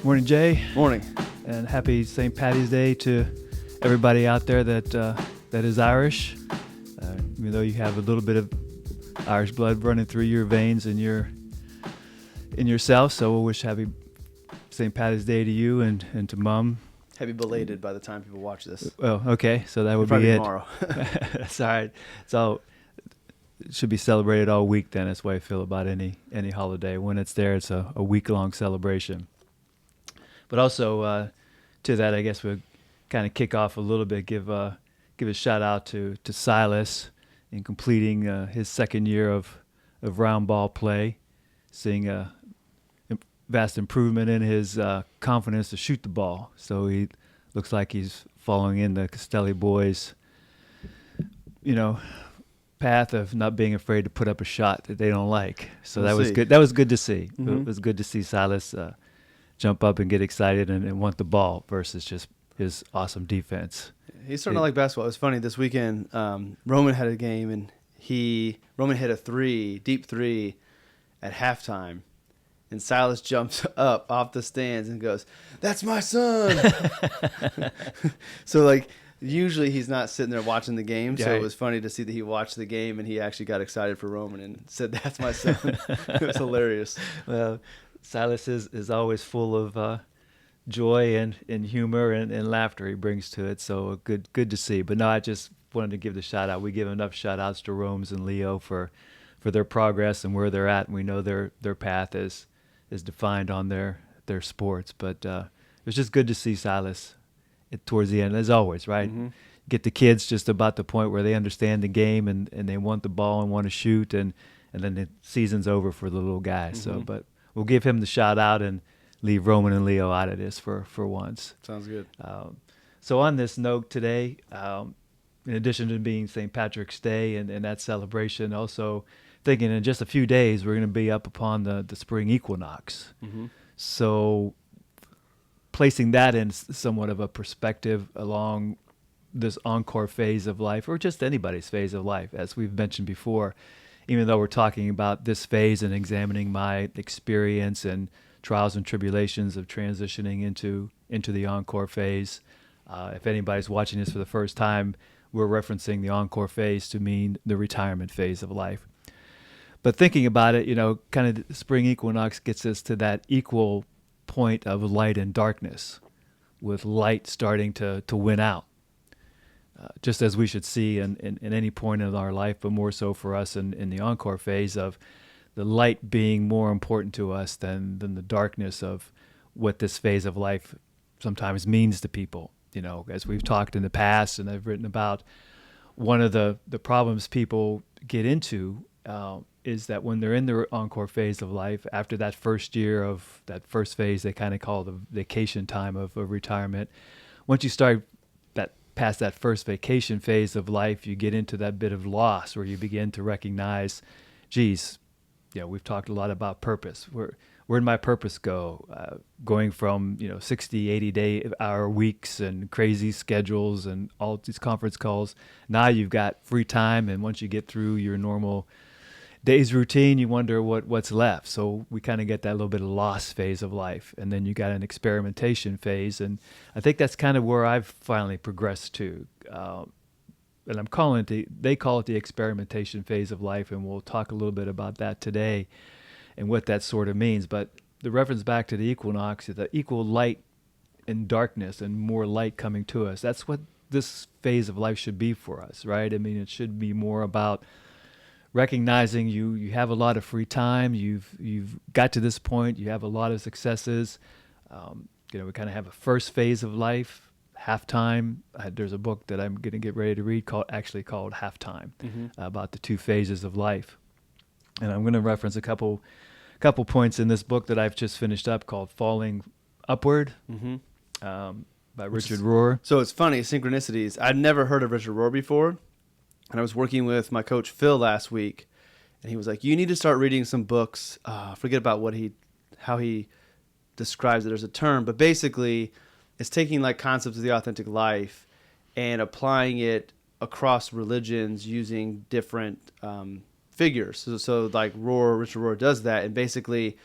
Morning, Jay, Morning. and happy St. Paddy's Day to everybody out there that is Irish. Even though you have a little bit of Irish blood running through your veins in yourself, so we'll wish happy St. Paddy's Day to you and to Mom. Happy belated by the time people watch this. Oh, okay, so that would Probably be it. tomorrow. That's all right. So it should be celebrated all week then. That's the way I feel about any holiday. When it's there, it's a week-long celebration. But also to that, I guess we'll kind of kick off a little bit, give a shout out to Silas in completing his second year of round ball play, seeing a vast improvement in his confidence to shoot the ball. So he looks like he's following in the Castelli boys, path of not being afraid to put up a shot that they don't like. So that was good. That was good to see. Mm-hmm. It was good to see Silas jump up and get excited and want the ball versus just his awesome defense. He's starting to like basketball. It was funny this weekend. Roman had a game and Roman hit a deep three at halftime. And Silas jumps up off the stands and goes, "That's my son." So usually he's not sitting there watching the game. So it was funny to see that he watched the game and he actually got excited for Roman and said, "That's my son." It was hilarious. Well, Silas is always full of joy and humor and laughter he brings to it. So good to see. But no, I just wanted to give the shout out. We give enough shout outs to Rome's and Leo for their progress and where they're at. And we know their path is defined on their sports. But it was just good to see Silas towards the end, as always, right? Mm-hmm. Get the kids just about the point where they understand the game and they want the ball and want to shoot, and then the season's over for the little guy. Mm-hmm. So, but we'll give him the shout out and leave Roman and Leo out of this for once. Sounds good. So on this note today, in addition to being St. Patrick's Day and that celebration, also thinking in just a few days we're going to be up upon the spring equinox. Mm-hmm. So placing that in somewhat of a perspective along this encore phase of life, or just anybody's phase of life, as we've mentioned before, even though we're talking about this phase and examining my experience and trials and tribulations of transitioning into the encore phase. If anybody's watching this for the first time, we're referencing the encore phase to mean the retirement phase of life. But thinking about it, kind of the spring equinox gets us to that equal point of light and darkness, with light starting to win out. Just as we should see in any point in our life, but more so for us in the encore phase of the light being more important to us than the darkness of what this phase of life sometimes means to people. As we've talked in the past, and I've written about, one of the problems people get into is that when they're in their encore phase of life, after that first year of that first phase they kind of call the vacation time of retirement, once you start past that first vacation phase of life, you get into that bit of loss where you begin to recognize, geez, we've talked a lot about purpose. Where'd my purpose go? Going from 60, 80-hour weeks and crazy schedules and all these conference calls. Now you've got free time, and once you get through your normal day's routine, you wonder what's left. So we kind of get that little bit of loss phase of life, and then you got an experimentation phase, and I think that's kind of where I've finally progressed to. And I'm calling it they call it the experimentation phase of life, and we'll talk a little bit about that today and what that sort of means. But the reference back to the equinox is the equal light and darkness, and more light coming to us. That's what this phase of life should be for us, right? I mean, it should be more about recognizing you have a lot of free time. You've got to this point. You have a lot of successes. We kind of have a first phase of life, halftime. There's a book that I'm going to get ready to read called Halftime, about the two phases of life. And I'm going to reference a couple points in this book that I've just finished up called Falling Upward, by Richard Rohr. So it's funny, synchronicities. I'd never heard of Richard Rohr before. And I was working with my coach Phil last week, and he was like, "You need to start reading some books." Forget about how he describes it. There's a term, but basically, it's taking concepts of the authentic life and applying it across religions using different figures. So Richard Rohr does that, and basically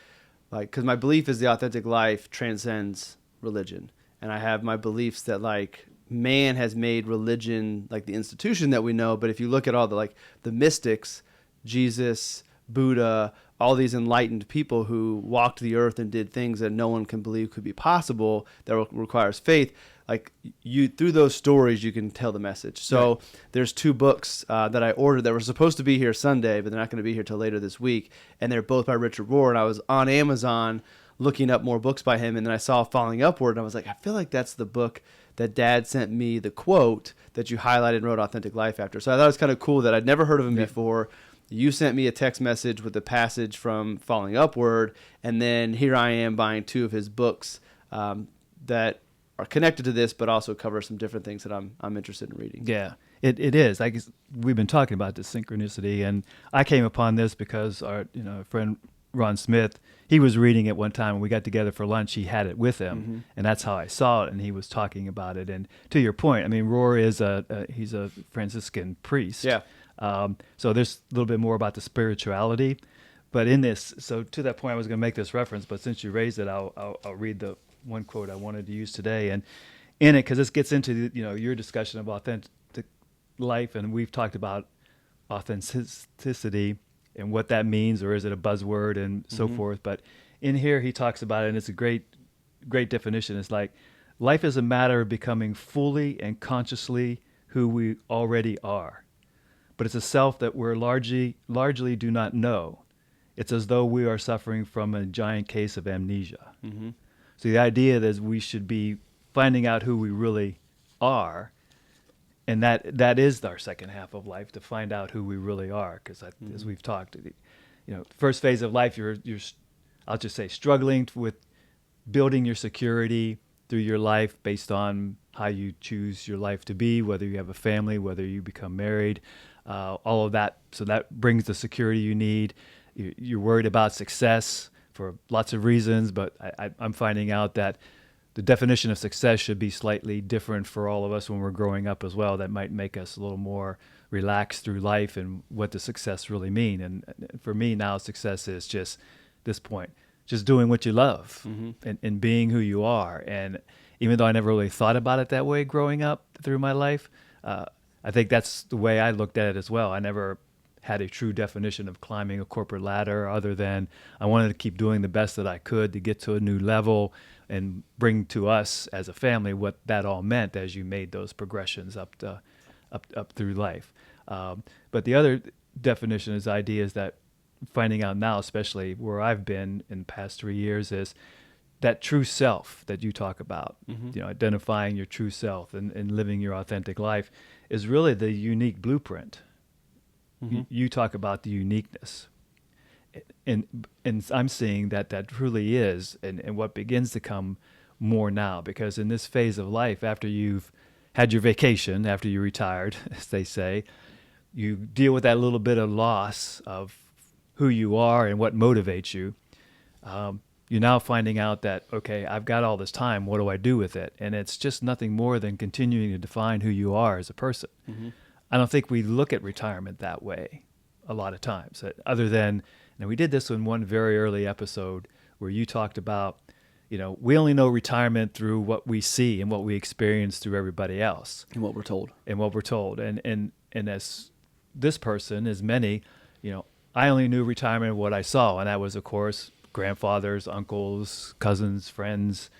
like, because my belief is the authentic life transcends religion, and I have my beliefs that like man has made religion like the institution that we know. But if you look at all the like the mystics, Jesus, Buddha, all these enlightened people who walked the earth and did things that no one can believe could be possible, that requires faith. Like you, through those stories, you can tell the message. So there's 2 books that I ordered that were supposed to be here Sunday, but they're not going to be here till later this week. And they're both by Richard Rohr. And I was on Amazon looking up more books by him, and then I saw Falling Upward, and I was like, I feel like that's the book that Dad sent me the quote that you highlighted and wrote Authentic Life after. So I thought it was kind of cool that I'd never heard of him before. You sent me a text message with the passage from Falling Upward, and then here I am buying 2 of his books that are connected to this, but also cover some different things that I'm interested in reading. Yeah, it is. I guess we've been talking about this synchronicity, and I came upon this because our friend Ron Smith, he was reading it one time, and we got together for lunch. He had it with him, and that's how I saw it. And he was talking about it. And to your point, I mean, Rohr is he's a Franciscan priest. Yeah. So there's a little bit more about the spirituality, but in this, so to that point, I was going to make this reference, but since you raised it, I'll read the one quote I wanted to use today, and in it, because this gets into your discussion of authentic life, and we've talked about authenticity and what that means, or is it a buzzword and so forth. But in here, he talks about it, and it's a great definition. It's like, life is a matter of becoming fully and consciously who we already are. But it's a self that we're largely do not know. It's as though we are suffering from a giant case of amnesia. So the idea is we should be finding out who we really are, and that is our second half of life, to find out who we really are. Because as we've talked, first phase of life, you're I'll just say struggling with building your security through your life based on how you choose your life to be, whether you have a family, whether you become married, all of that. So that brings the security you need. You're worried about success for lots of reasons, but I'm finding out that the definition of success should be slightly different for all of us when we're growing up as well. That might make us a little more relaxed through life and what does success really mean. And for me now, success is just this point, just doing what you love and being who you are. And even though I never really thought about it that way growing up through my life, I think that's the way I looked at it as well. I never had a true definition of climbing a corporate ladder other than I wanted to keep doing the best that I could to get to a new level and bring to us as a family what that all meant as you made those progressions up through life. But the other definition is ideas that finding out now, especially where I've been in the past 3 years, is that true self that you talk about, identifying your true self and living your authentic life is really the unique blueprint. You talk about the uniqueness, and I'm seeing that truly is, and what begins to come more now, because in this phase of life, after you've had your vacation, after you retired, as they say, you deal with that little bit of loss of who you are and what motivates you. You're now finding out that, okay, I've got all this time, what do I do with it? And it's just nothing more than continuing to define who you are as a person. I don't think we look at retirement that way a lot of times, other than, and we did this in one very early episode where you talked about, we only know retirement through what we see and what we experience through everybody else. And what we're told. And as this person, as many, I only knew retirement what I saw. And that was, of course, grandfathers, uncles, cousins, friends,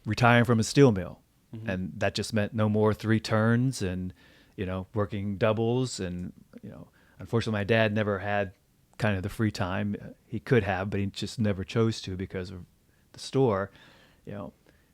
retiring from a steel mill. And that just meant no more 3 turns and, working doubles. And, unfortunately, my dad never had kind of the free time. He could have, but he just never chose to because of the store,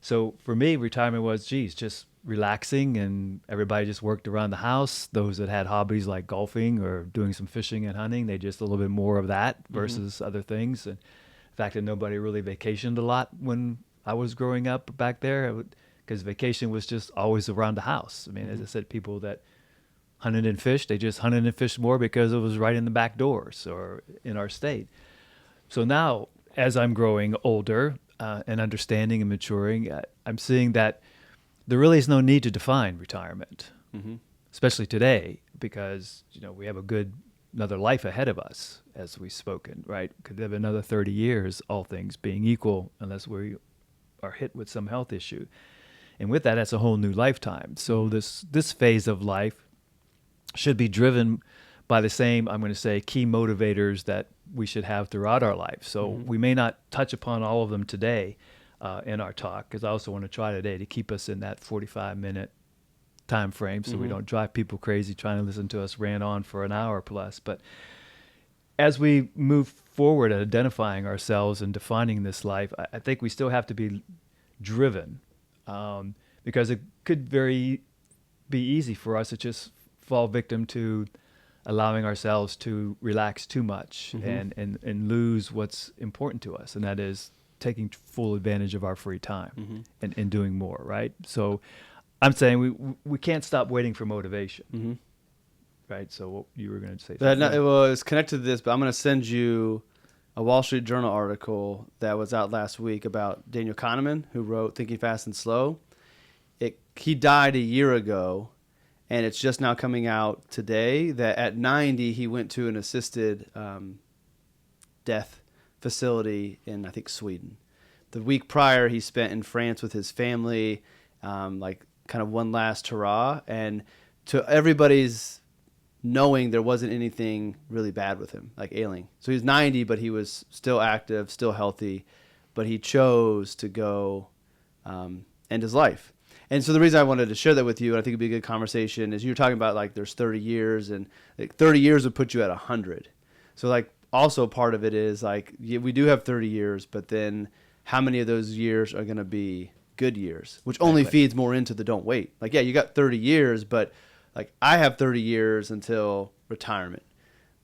So for me, retirement was, just relaxing, and everybody just worked around the house. Those that had hobbies like golfing or doing some fishing and hunting, they just a little bit more of that versus other things. And the fact that nobody really vacationed a lot when I was growing up back there, because vacation was just always around the house. I mean, as I said, people that hunted and fished, they just hunted and fished more because it was right in the back doors or in our state. So now, as I'm growing older and understanding and maturing, I'm seeing that there really is no need to define retirement, especially today, because we have a good another life ahead of us, as we've spoken, right? Could have another 30 years, all things being equal, unless we are hit with some health issue. And with that, that's a whole new lifetime. So this phase of life should be driven by the same, I'm going to say, key motivators that we should have throughout our life. So we may not touch upon all of them today in our talk, because I also want to try today to keep us in that 45-minute time frame so we don't drive people crazy trying to listen to us rant on for an hour plus. But as we move forward at identifying ourselves and defining this life, I think we still have to be driven, because it could be easy for us to just fall victim to allowing ourselves to relax too much and lose what's important to us, and that is taking full advantage of our free time and doing more, right? So I'm saying we can't stop waiting for motivation, right? So what you were going to say something. It was connected to this, but I'm going to send you a Wall Street Journal article that was out last week about Daniel Kahneman, who wrote Thinking Fast and Slow. He died a year ago, and it's just now coming out today that at 90, he went to an assisted death facility in, I think, Sweden. The week prior, he spent in France with his family, like kind of one last hurrah. And to everybody's knowing, there wasn't anything really bad with him, like ailing. So he's 90, but he was still active, still healthy. But he chose to go end his life. And so the reason I wanted to share that with you, and I think it'd be a good conversation, is you were talking about like there's 30 years, and like 30 years would put you at 100. So like also part of it is like we do have 30 years, but then how many of those years are going to be good years, which only feeds more into the don't wait. Like, yeah, you got 30 years, but like I have 30 years until retirement.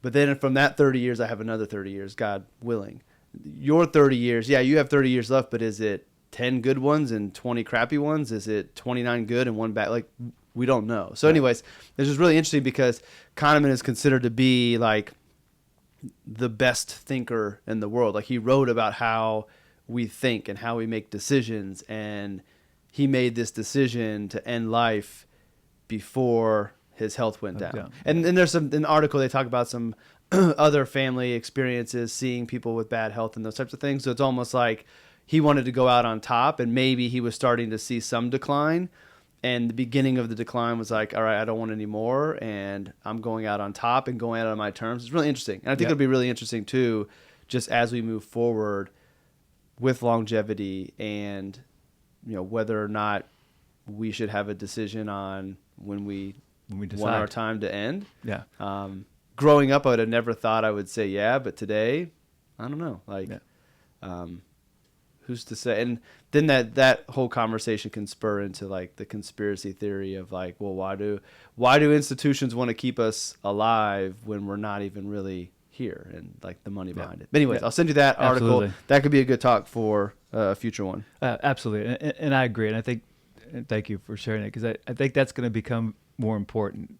But then from that 30 years, I have another 30 years, God willing. Your 30 years, yeah, you have 30 years left, but is it 10 good ones and 20 crappy ones? Is it 29 good and one bad? Like, we don't know. So anyways, this is really interesting because Kahneman is considered to be like the best thinker in the world. Like, he wrote about how we think and how we make decisions, and he made this decision to end life before his health went down. And then there's an article they talk about some other family experiences, seeing people with bad health and those types of things. So it's almost like he wanted to go out on top, and maybe he was starting to see some decline, and the beginning of the decline was like, all right, I don't want any more, and I'm going out on top and going out on my terms. It's really interesting. And I think it'll be really interesting too, just as we move forward with longevity, and whether or not we should have a decision on when we decide want our time to end. Yeah. Growing up, I would have never thought I would say yeah, but today, I don't know. Like, who's to say? And then that whole conversation can spur into like the conspiracy theory of like, well, why do institutions want to keep us alive when we're not even really here, and like the money behind it. But anyways, I'll send you that article. Absolutely. That could be a good talk for a future one. Absolutely. And I agree. And I think, and thank you for sharing it, because I think that's going to become more important.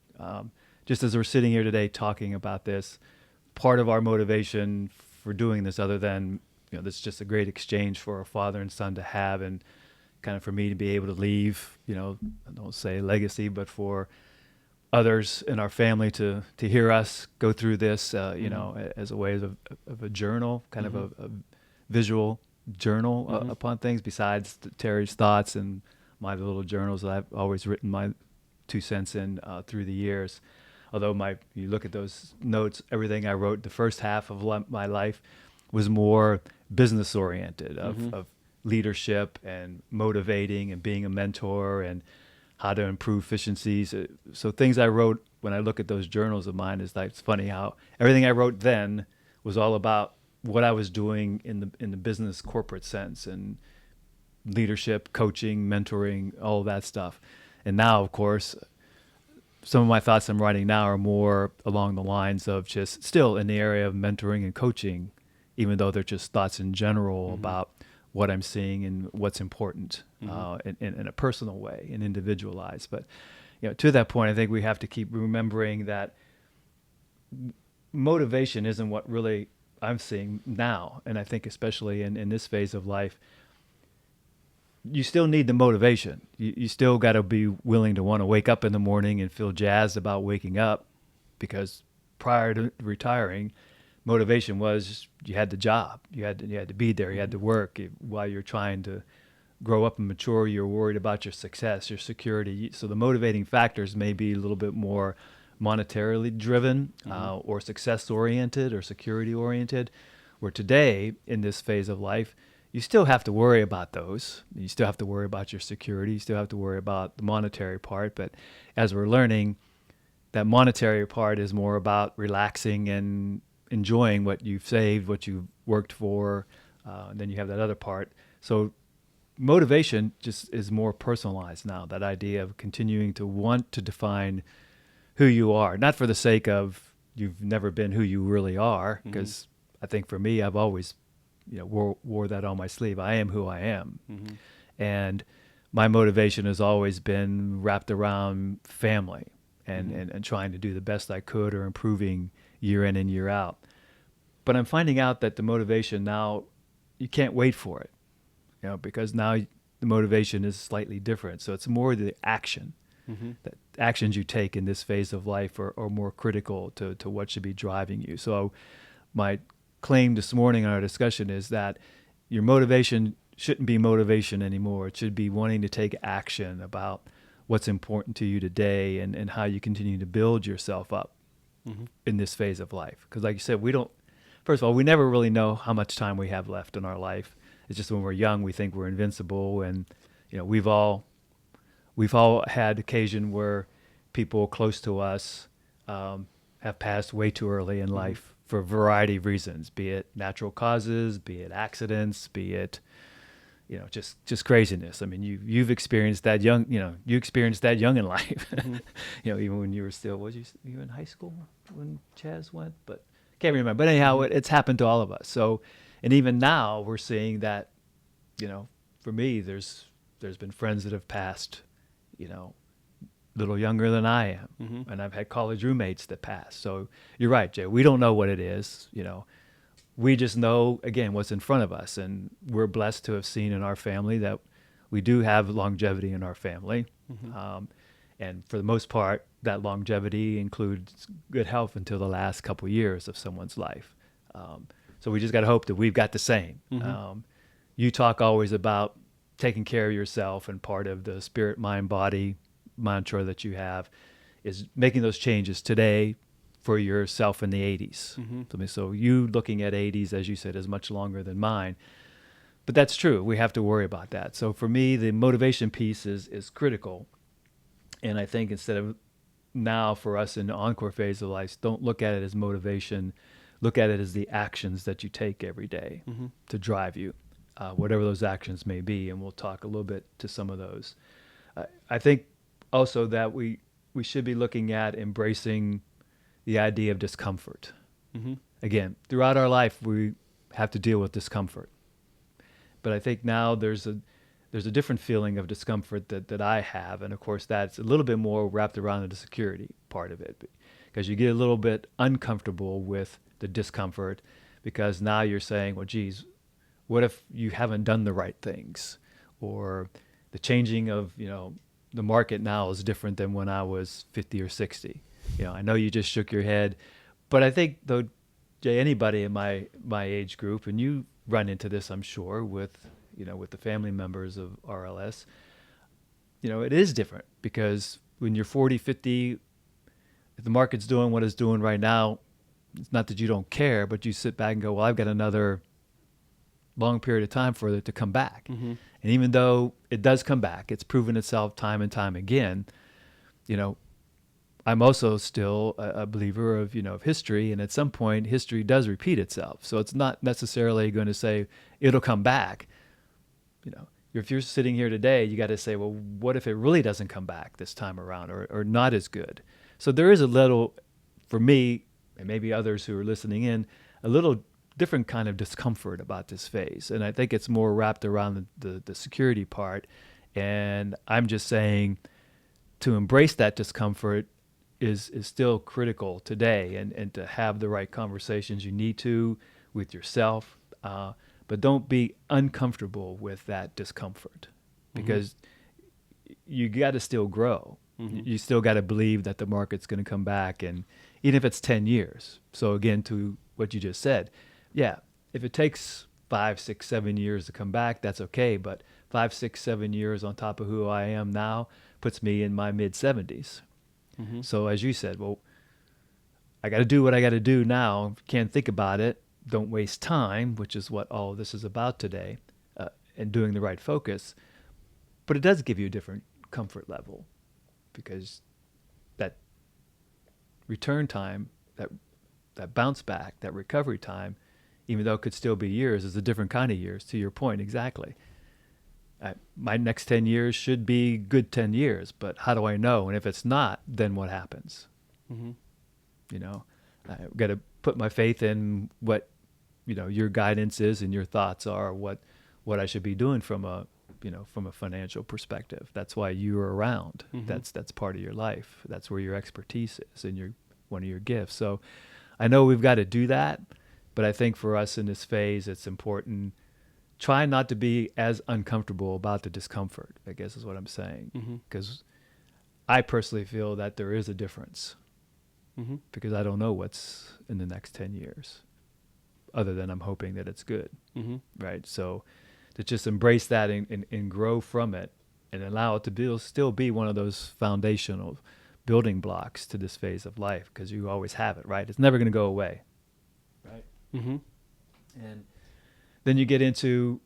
Just as we're sitting here today talking about this, part of our motivation for doing this, other than, this is just a great exchange for a father and son to have, and kind of for me to be able to leave, I don't say legacy, but for others in our family to hear us go through this, as a way of a journal, kind of a visual journal upon things, besides Terry's thoughts and my little journals that I've always written my 2 cents in through the years. Although you look at those notes, everything I wrote the first half of my life was more business oriented, of leadership and motivating and being a mentor and how to improve efficiencies. So things I wrote when I look at those journals of mine is like, it's funny how everything I wrote then was all about what I was doing in the business corporate sense, and leadership, coaching, mentoring, all of that stuff. And now, of course, some of my thoughts I'm writing now are more along the lines of just still in the area of mentoring and coaching, even though they're just thoughts in general about what I'm seeing and what's important in a personal way and individualized. But to that point, I think we have to keep remembering that motivation isn't what really I'm seeing now. And I think especially in this phase of life, you still need the motivation. You still got to be willing to want to wake up in the morning and feel jazzed about waking up, because prior to retiring, motivation was you had the job, you had to be there, you had to work while you're trying to grow up and mature. You're worried about your success, your security. So the motivating factors may be a little bit more monetarily driven, or success oriented or security oriented. Where today, in this phase of life, you still have to worry about those. You still have to worry about your security. You still have to worry about the monetary part. But as we're learning, that monetary part is more about relaxing and enjoying what you've saved, what you've worked for. And then you have that other part. So motivation just is more personalized now. That idea of continuing to want to define who you are, not for the sake of you've never been who you really are, because I think for me, I've always, wore that on my sleeve. I am who I am. And my motivation has always been wrapped around family and trying to do the best I could or improving year in and year out. But I'm finding out that the motivation now, you can't wait for it, because now the motivation is slightly different. So it's more the action. That actions you take in this phase of life are more critical to what should be driving you. So my claim this morning in our discussion is that your motivation shouldn't be motivation anymore. It should be wanting to take action about what's important to you today and how you continue to build yourself up in this phase of life. Because like you said, first of all, we never really know how much time we have left in our life. It's just when we're young, we think we're invincible. And, we've all had occasion where people close to us have passed way too early in life for a variety of reasons, be it natural causes, be it accidents, be it, just craziness. I mean, you've experienced that young, you experienced that young in life, even when you were still, you were in high school when Chaz went, but can't remember. But anyhow, it's happened to all of us. So, and even now we're seeing that, for me, there's been friends that have passed, little younger than I am. And I've had college roommates that passed. So you're right, Jay. We don't know what it is. We just know, again, what's in front of us. And we're blessed to have seen in our family that we do have longevity in our family. And for the most part, that longevity includes good health until the last couple of years of someone's life. So we just got to hope that we've got the same. You talk always about taking care of yourself, and part of the spirit, mind, body mantra that you have is making those changes today for yourself in the 80s. So you looking at 80s, as you said, is much longer than mine. But that's true. We have to worry about that. So for me, the motivation piece is critical. And I think instead of now for us in the Encore phase of life, don't look at it as motivation. Look at it as the actions that you take every day to drive you. Whatever those actions may be, and we'll talk a little bit to some of those. I think also that we should be looking at embracing the idea of discomfort. Again, throughout our life, we have to deal with discomfort. But I think now there's a different feeling of discomfort that I have, and of course that's a little bit more wrapped around the security part of it, because you get a little bit uncomfortable with the discomfort, because now you're saying, well, geez, what if you haven't done the right things? Or the changing of, the market now is different than when I was 50 or 60. I know you just shook your head, but I think though, Jay, anybody in my age group, and you run into this, I'm sure, with the family members of RLS, it is different, because when you're 40, 50, if the market's doing what it's doing right now, it's not that you don't care, but you sit back and go, well, I've got another long period of time for it to come back. And even though it does come back, it's proven itself time and time again, I'm also still a believer of, of history. And at some point, history does repeat itself. So it's not necessarily going to say it'll come back. If you're sitting here today, you got to say, well, what if it really doesn't come back this time around, or not as good? So there is a little, for me, and maybe others who are listening in, a little different kind of discomfort about this phase. And I think it's more wrapped around the security part. And I'm just saying to embrace that discomfort is still critical today, and to have the right conversations you need to with yourself. But don't be uncomfortable with that discomfort, because you got to still grow. You still got to believe that the market's going to come back, and even if it's 10 years. So again, to what you just said, yeah, if it takes 5, 6, 7 years to come back, that's okay. But 5, 6, 7 years on top of who I am now puts me in my mid 70s. So as you said, well, I got to do what I got to do now. Can't think about it. Don't waste time, which is what all of this is about today, and doing the right focus. But it does give you a different comfort level, because that return time, that bounce back, that recovery time, even though it could still be years, is a different kind of years, to your point, exactly. My next 10 years should be good 10 years, but how do I know? And if it's not, then what happens? You know, I've got to put my faith in what, your guidance is and your thoughts are, what I should be doing from a financial perspective. That's why you're around. That's part of your life. That's where your expertise is and one of your gifts. So I know we've got to do that, but I think for us in this phase, it's important. Try not to be as uncomfortable about the discomfort, I guess is what I'm saying. Because I personally feel that there is a difference, because I don't know what's in the next 10 years, other than I'm hoping that it's good, right? So to just embrace that and grow from it and allow it to still be one of those foundational building blocks to this phase of life, because you always have it, right? It's never going to go away, right? And then you get into,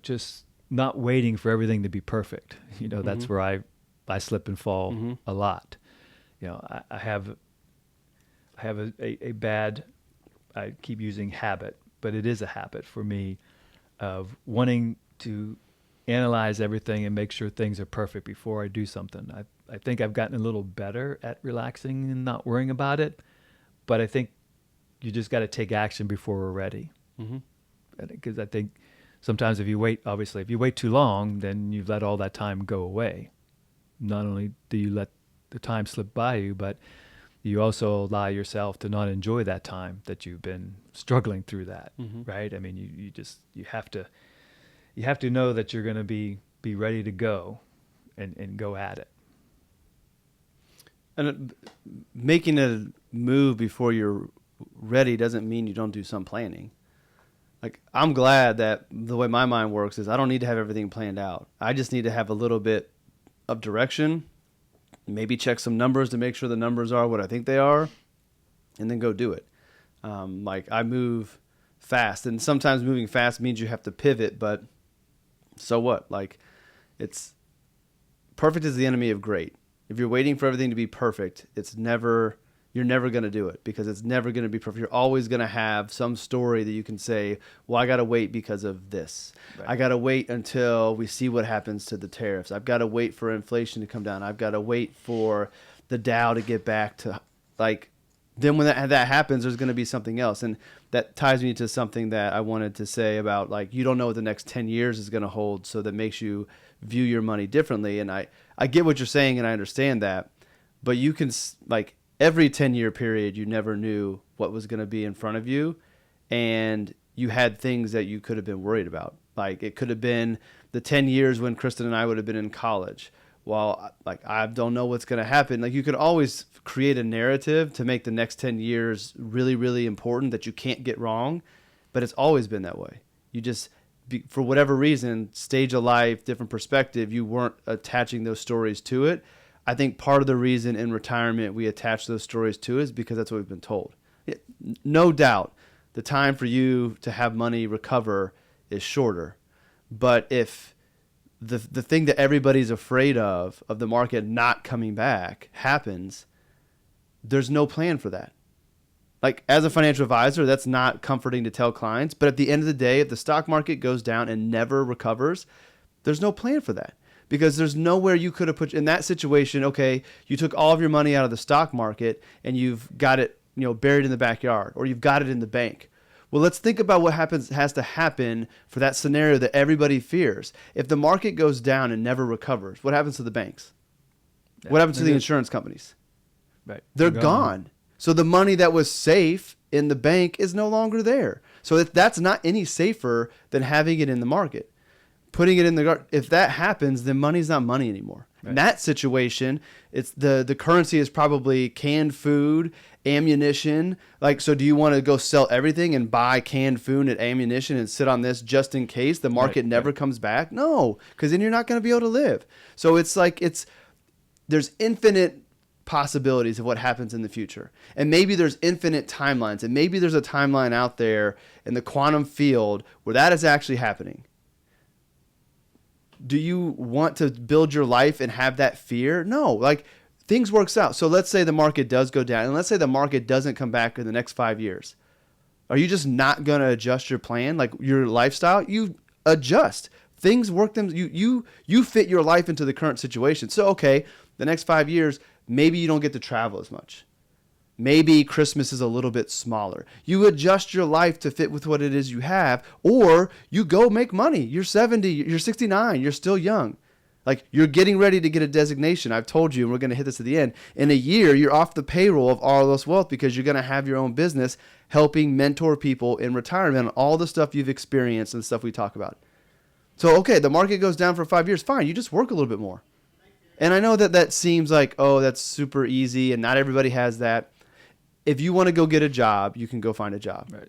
just not waiting for everything to be perfect. That's where I slip and fall a lot. I have a bad, I keep using habit, but it is a habit for me of wanting to analyze everything and make sure things are perfect before I do something. I think I've gotten a little better at relaxing and not worrying about it, but I think you just got to take action before we're ready. Because I think sometimes if you wait too long, then you've let all that time go away. Not only do you let the time slip by you, but you also allow yourself to not enjoy that time that you've been struggling through that, right? I mean, you have to know that you're going to be ready to go and go at it. And making a move before you're ready doesn't mean you don't do some planning. Like, I'm glad that the way my mind works is I don't need to have everything planned out. I just need to have a little bit of direction, maybe check some numbers to make sure the numbers are what I think they are, and then go do it. Like, I move fast, and sometimes moving fast means you have to pivot, but so what? Like, it's perfect is the enemy of great. If you're waiting for everything to be perfect, you're never going to do it, because it's never going to be perfect. You're always going to have some story that you can say, well, I got to wait because of this. Right. I got to wait until we see what happens to the tariffs. I've got to wait for inflation to come down. I've got to wait for the Dow to get back to, like, then when that happens, there's going to be something else. And that ties me to something that I wanted to say about, like, you don't know what the next 10 years is going to hold, so that makes you view your money differently. And I get what you're saying, and I understand that. But you can, like, every 10-year period, you never knew what was going to be in front of you, and you had things that you could have been worried about. Like, it could have been the 10 years when Kristen and I would have been in college. Well, like, I don't know what's going to happen. Like, you could always create a narrative to make the next 10 years really, really important that you can't get wrong, but it's always been that way. You just, for whatever reason, stage of life, different perspective, you weren't attaching those stories to it. I think part of the reason in retirement we attach those stories to is because that's what we've been told. No doubt the time for you to have money recover is shorter. But if the thing that everybody's afraid of the market not coming back, happens, there's no plan for that. Like, as a financial advisor, that's not comforting to tell clients. But at the end of the day, if the stock market goes down and never recovers, there's no plan for that. Because there's nowhere you could have put in that situation. Okay, you took all of your money out of the stock market and you've got it, buried in the backyard, or you've got it in the bank. Well, let's think about what has to happen for that scenario that everybody fears. If the market goes down and never recovers, what happens to the banks? Yeah, what happens to the insurance companies? Right. They're gone. So the money that was safe in the bank is no longer there. So that's not any safer than having it in the market. Putting it in the garden, if that happens, then money's not money anymore. In that situation, it's the currency is probably canned food, ammunition. Like, so do you want to go sell everything and buy canned food and ammunition and sit on this just in case the market never comes back? No, because then you're not going to be able to live. So it's like there's infinite possibilities of what happens in the future. And maybe there's infinite timelines. And maybe there's a timeline out there in the quantum field where that is actually happening. Do you want to build your life and have that fear? No, like things works out. So let's say the market does go down and let's say the market doesn't come back in the next 5 years. Are you just not going to adjust your plan? Like your lifestyle, you adjust. Things work them. You fit your life into the current situation. So, okay, the next 5 years, maybe you don't get to travel as much. Maybe Christmas is a little bit smaller. You adjust your life to fit with what it is you have, or you go make money. You're 70, you're 69, you're still young. Like you're getting ready to get a designation. I've told you, and we're going to hit this at the end. In a year, you're off the payroll of Arlos Wealth because you're going to have your own business helping mentor people in retirement on all the stuff you've experienced and the stuff we talk about. So, okay, the market goes down for 5 years. Fine, you just work a little bit more. And I know that seems like, oh, that's super easy, and not everybody has that. If you want to go get a job, you can go find a job. Right.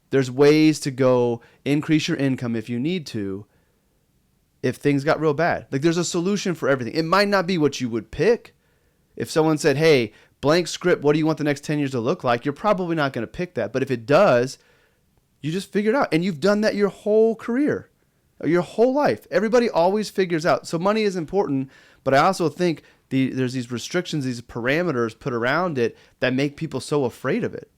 There's ways to go increase your income if you need to, if things got real bad. Like there's a solution for everything. It might not be what you would pick. If someone said, hey, blank script, what do you want the next 10 years to look like? You're probably not going to pick that. But if it does, you just figure it out. And you've done that your whole career, your whole life. Everybody always figures out. So money is important, but I also think there's these restrictions, these parameters put around it that make people so afraid of it.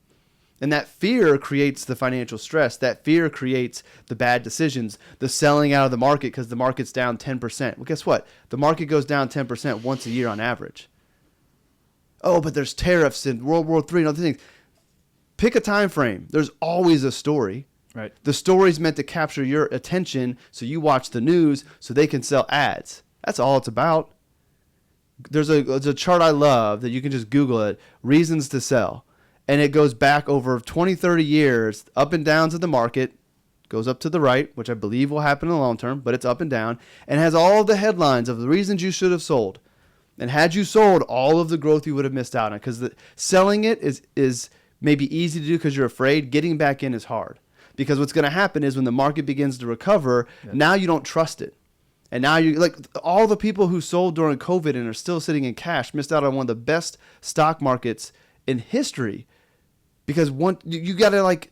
And that fear creates the financial stress. That fear creates the bad decisions, the selling out of the market because the market's down 10%. Well, guess what? The market goes down 10% once a year on average. Oh, but there's tariffs and World War III and other things. Pick a time frame. There's always a story. Right. The story's meant to capture your attention so you watch the news so they can sell ads. That's all it's about. There's a chart I love that you can just Google it, reasons to sell. And it goes back over 20, 30 years, up and downs of the market, goes up to the right, which I believe will happen in the long term, but it's up and down, and has all of the headlines of the reasons you should have sold. And had you sold, all of the growth you would have missed out on. Because selling it is maybe easy to do because you're afraid. Getting back in is hard. Because what's going to happen is when the market begins to recover, now you don't trust it. And now you like all the people who sold during COVID and are still sitting in cash missed out on one of the best stock markets in history. Because you got to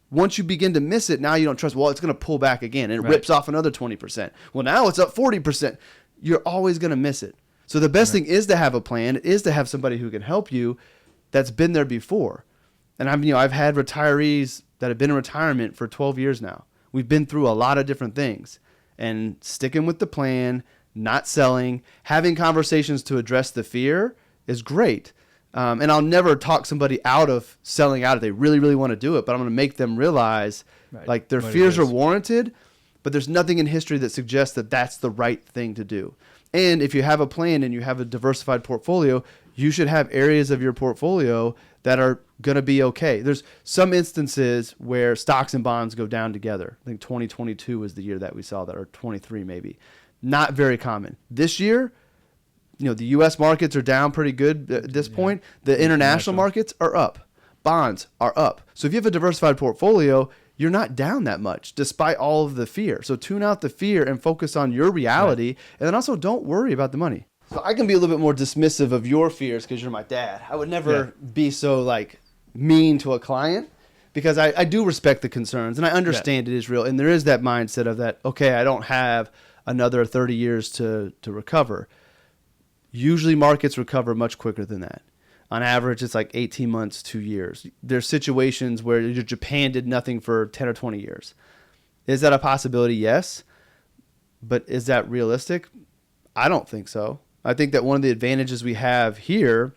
once you begin to miss it, now you don't trust. Well, it's going to pull back again and it rips off another 20%. Well, now it's up 40%. You're always going to miss it. So the best thing is to have a plan. Is to have somebody who can help you that's been there before. And I've had retirees that have been in retirement for 12 years now. We've been through a lot of different things. And sticking with the plan, not selling, having conversations to address the fear is great. And I'll never talk somebody out of selling out if they really, really want to do it. But I'm going to make them realize like their fears are warranted, but there's nothing in history that suggests that that's the right thing to do. And if you have a plan and you have a diversified portfolio, you should have areas of your portfolio that are going to be okay. There's some instances where stocks and bonds go down together. I think 2022 was the year that we saw that, or 23 maybe. Not very common. This year, the U.S. markets are down pretty good at this point. The international markets are up. Bonds are up. So if you have a diversified portfolio, you're not down that much despite all of the fear. So tune out the fear and focus on your reality. And then also don't worry about the money. So I can be a little bit more dismissive of your fears because you're my dad. I would never be so mean to a client because I do respect the concerns and I understand it is real. And there is that mindset of that, okay, I don't have another 30 years to recover. Usually markets recover much quicker than that. On average, it's like 18 months, 2 years. There's situations where Japan did nothing for 10 or 20 years. Is that a possibility? Yes. But is that realistic? I don't think so. I think that one of the advantages we have here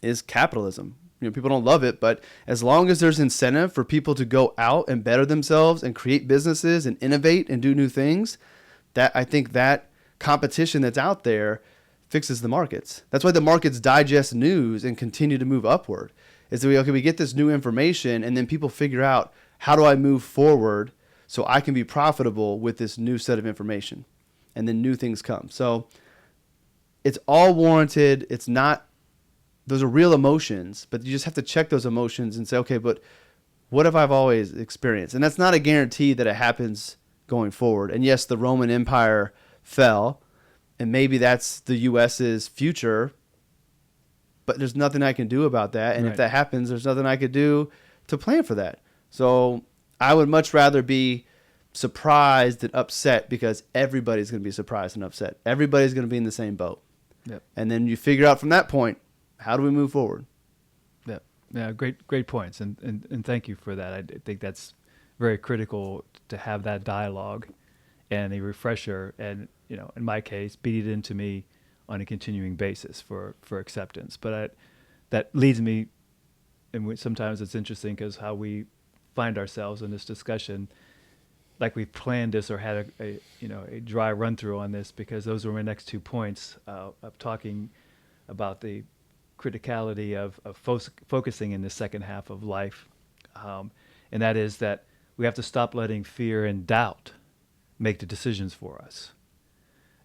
is capitalism. People don't love it, but as long as there's incentive for people to go out and better themselves and create businesses and innovate and do new things, that I think that competition that's out there fixes the markets. That's why the markets digest news and continue to move upward. Is that we get this new information and then people figure out, how do I move forward so I can be profitable with this new set of information? And then new things come. So it's all warranted. It's not, those are real emotions, but you just have to check those emotions and say, okay, but what have I've always experienced? And that's not a guarantee that it happens going forward. And yes, the Roman Empire fell, and maybe that's the U.S.'s future, but there's nothing I can do about that. And Right. if that happens, there's nothing I could do to plan for that. So I would much rather be surprised and upset, because everybody's going to be surprised and upset. Everybody's going to be in the same boat. Yep. And then you figure out from that point, how do we move forward? Yeah, great points, and thank you for that. I think that's very critical to have that dialogue and a refresher, and in my case, beat it into me on a continuing basis for acceptance. But that leads me, and sometimes it's interesting because how we find ourselves in this discussion, like we've planned this or had a dry run through on this, because those were my next 2 points of talking about the criticality of focusing in the second half of life, and that is that we have to stop letting fear and doubt make the decisions for us.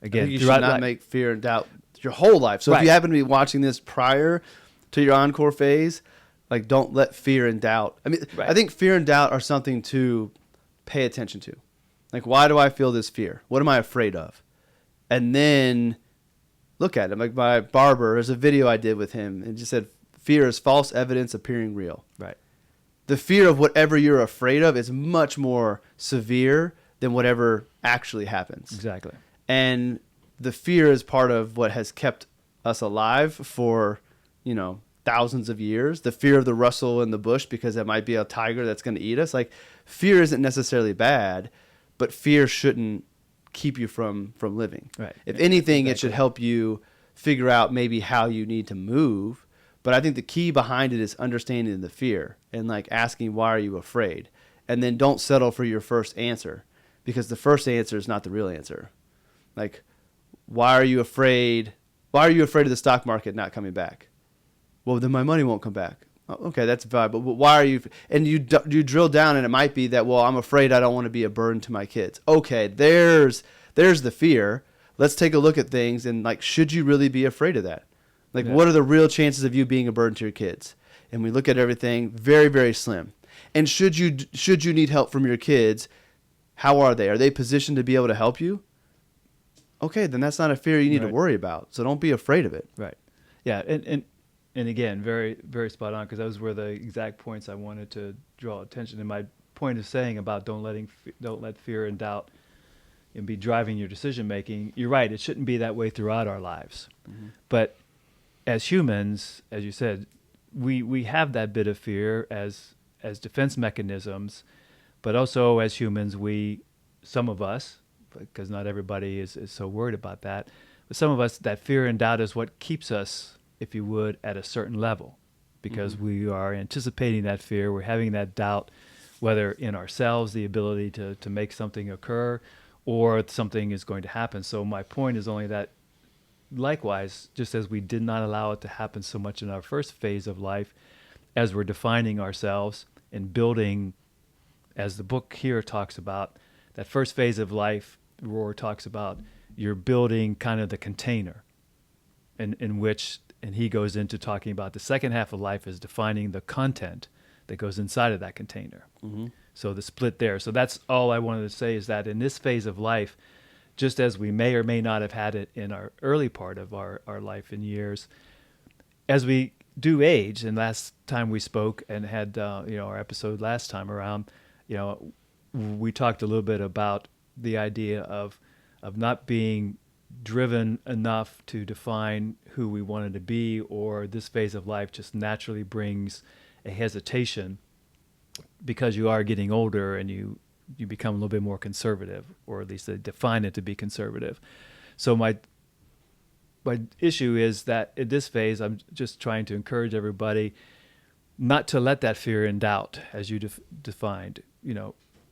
Again, You should not make fear and doubt your whole life. So if you happen to be watching this prior to your Encore phase, like, don't let fear and doubt. I mean, Right. I think fear and doubt are something to pay attention to. Like, why do I feel this fear? What am I afraid of? And then look at it. Like, my barber, there's a video I did with him, and it just said, fear is false evidence appearing real. Right. The fear of whatever you're afraid of is much more severe than whatever actually happens. Exactly. And the fear is part of what has kept us alive for, thousands of years. The fear of the rustle in the bush, because that might be a tiger that's going to eat us. Like, fear isn't necessarily bad, but fear shouldn't keep you from living. Right. If anything, Exactly. it should help you figure out maybe how you need to move. But I think the key behind it is understanding the fear and, like, asking, why are you afraid? And then don't settle for your first answer, because the first answer is not the real answer. Like, why are you afraid? Why are you afraid of the stock market not coming back? Well, then my money won't come back. Oh, okay, that's viable. But why are you? And you drill down, and it might be that, well, I'm afraid I don't want to be a burden to my kids. Okay, there's the fear. Let's take a look at things, and, like, should you really be afraid of that? Like, what are the real chances of you being a burden to your kids? And we look at everything, very, very slim. And should you need help from your kids, how are they? Are they positioned to be able to help you? Okay, then that's not a fear you need to worry about. So don't be afraid of it. Right. Yeah, and again, very, very spot on, because those were the exact points I wanted to draw attention. And my point of saying about don't let fear and doubt and be driving your decision making. You're right. It shouldn't be that way throughout our lives. Mm-hmm. But as humans, as you said, we have that bit of fear as defense mechanisms, but also as humans, some of us, because not everybody is so worried about that, but some of us, that fear and doubt is what keeps us, if you would, at a certain level, because we are anticipating that fear. We're having that doubt, whether in ourselves, the ability to make something occur, or something is going to happen. So my point is only that, likewise, just as we did not allow it to happen so much in our first phase of life, as we're defining ourselves and building, as the book here talks about, that first phase of life, Rohr talks about, you're building kind of the container in which, and he goes into talking about the second half of life is defining the content that goes inside of that container. Mm-hmm. So the split there. So that's all I wanted to say, is that in this phase of life, just as we may or may not have had it in our early part of our life and years, as we do age, and last time we spoke and had our episode last time around, we talked a little bit about the idea of not being driven enough to define who we wanted to be, or this phase of life just naturally brings a hesitation because you are getting older and you become a little bit more conservative, or at least they define it to be conservative. So my issue is that in this phase, I'm just trying to encourage everybody not to let that fear and doubt, as you defined,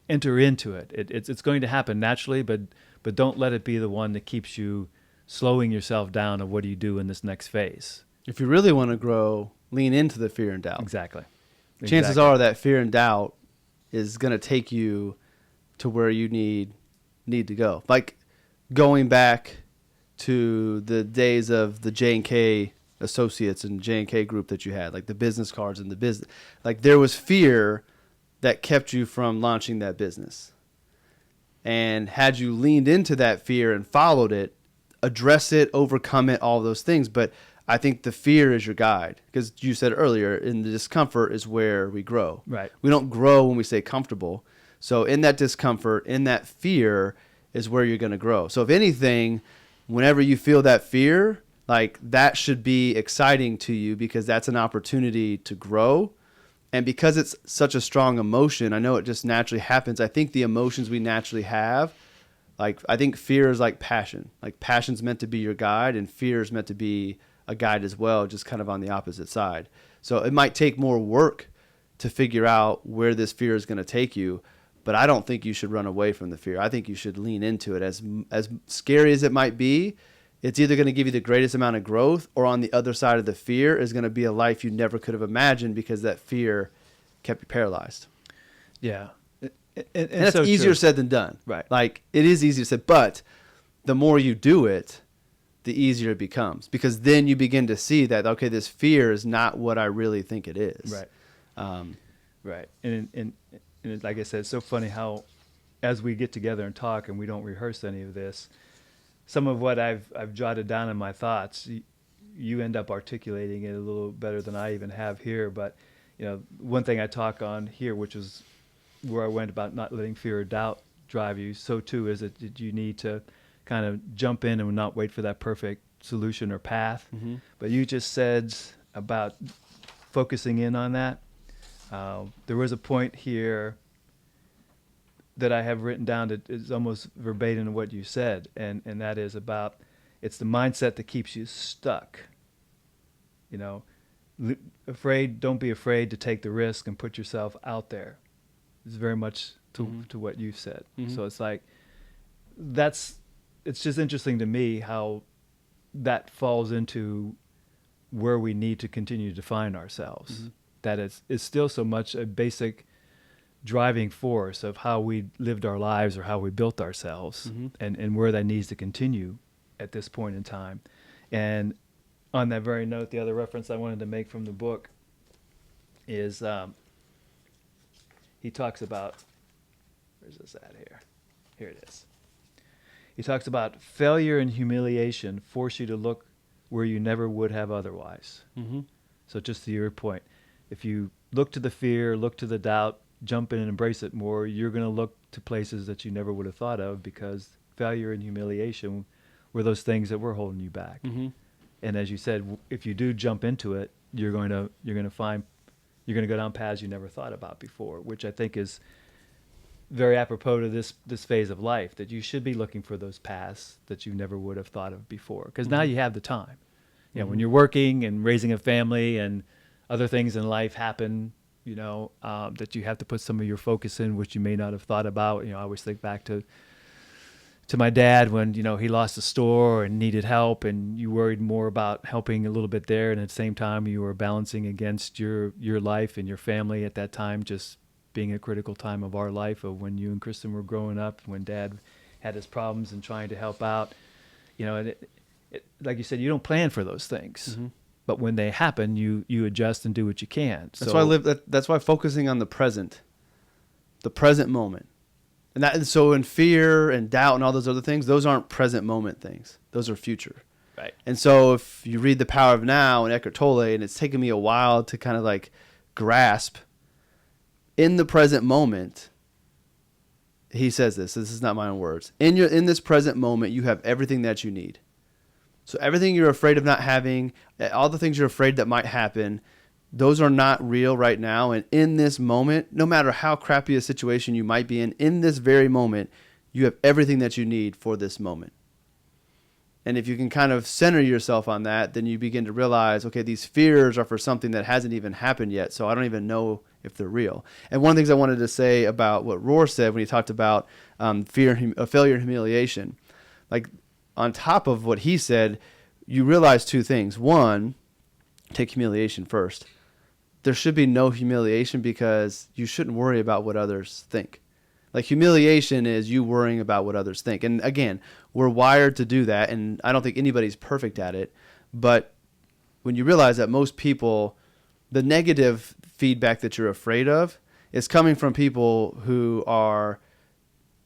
enter into it. It's going to happen naturally, but don't let it be the one that keeps you slowing yourself down of what do you do in this next phase. If you really want to grow, lean into the fear and doubt. Exactly. Chances are that fear and doubt is going to take you to where you need to go. Like going back to the days of the J&K associates and J&K group that you had, like the business cards and the business, like there was fear that kept you from launching that business. And had you leaned into that fear and followed it, address it, overcome it, all those things. But I think the fear is your guide, because you said earlier, in the discomfort is where we grow. Right. We don't grow when we stay comfortable. So in that discomfort, in that fear is where you're going to grow. So if anything, whenever you feel that fear, like that should be exciting to you, because that's an opportunity to grow. And because it's such a strong emotion, I know it just naturally happens. I think the emotions we naturally have, like I think fear is like passion. Like passion's meant to be your guide, and fear is meant to be a guide as well, just kind of on the opposite side. So it might take more work to figure out where this fear is going to take you, but I don't think you should run away from the fear. I think you should lean into it. As scary as it might be, it's either going to give you the greatest amount of growth, or on the other side of the fear is going to be a life you never could have imagined, because that fear kept you paralyzed. Yeah. And that's so easier true. said than done. Right. Like it is easier said, but the more you do it, the easier it becomes, because then you begin to see that, okay, this fear is not what I really think it is. Right. Right. And it's, like I said, it's so funny how, as we get together and talk and we don't rehearse any of this, some of what I've jotted down in my thoughts, you end up articulating it a little better than I even have here. But, you know, one thing I talk on here, which is where I went about not letting fear or doubt drive you, so too is it that you need to kind of jump in and not wait for that perfect solution or path. Mm-hmm. But you just said about focusing in on that. There was a point here that I have written down that is almost verbatim to what you said, and that is about, it's the mindset that keeps you stuck. You know, don't be afraid to take the risk and put yourself out there. It's very much to what you said. Mm-hmm. So it's like, it's just interesting to me how that falls into where we need to continue to define ourselves. Mm-hmm. That it's still so much a basic driving force of how we lived our lives or how we built ourselves, mm-hmm. and where that needs to continue at this point in time. And on that very note, the other reference I wanted to make from the book is he talks about, where's this at here? Here it is. He talks about failure and humiliation force you to look where you never would have otherwise. Mm-hmm. So just to your point, if you look to the fear, look to the doubt, jump in and embrace it more, you're going to look to places that you never would have thought of, because failure and humiliation were those things that were holding you back. Mm-hmm. And as you said, if you do jump into it, you're going to go down paths you never thought about before, which I think is very apropos to this phase of life, that you should be looking for those paths that you never would have thought of before, because now you have the time. You know, when you're working and raising a family and other things in life happen, you know, that you have to put some of your focus in, which you may not have thought about. You know, I always think back to my dad when, you know, he lost a store and needed help, and you worried more about helping a little bit there, and at the same time you were balancing against your life and your family at that time, just being a critical time of our life, of when you and Kristen were growing up, when Dad had his problems and trying to help out. You know, and it, like you said, you don't plan for those things. Mm-hmm. But when they happen, you adjust and do what you can. That's why focusing on the present moment, and so in fear and doubt and all those other things, those aren't present moment things. Those are future. Right. And so if you read The Power of Now and Eckhart Tolle, and it's taken me a while to kind of like grasp, in the present moment, he says this is not my own words. In this present moment, you have everything that you need. So everything you're afraid of not having, all the things you're afraid that might happen, those are not real right now. And in this moment, no matter how crappy a situation you might be in this very moment, you have everything that you need for this moment. And if you can kind of center yourself on that, then you begin to realize, okay, these fears are for something that hasn't even happened yet, so I don't even know if they're real. And one of the things I wanted to say about what Rohr said when he talked about failure and humiliation, like on top of what he said, you realize two things. One, take humiliation first. There should be no humiliation, because you shouldn't worry about what others think. Like humiliation is you worrying about what others think. And again, we're wired to do that. And I don't think anybody's perfect at it. But when you realize that most people, the negative feedback that you're afraid of is coming from people who are,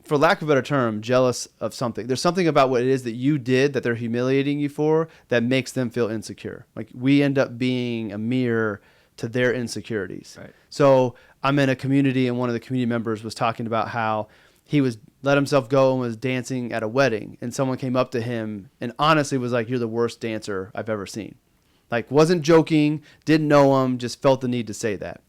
for lack of a better term, jealous of something. There's something about what it is that you did that they're humiliating you for that makes them feel insecure. Like we end up being a mirror to their insecurities. Right. So I'm in a community, and one of the community members was talking about how he was let himself go and was dancing at a wedding, and someone came up to him and honestly was like, "You're the worst dancer I've ever seen." Like wasn't joking, didn't know him, just felt the need to say that.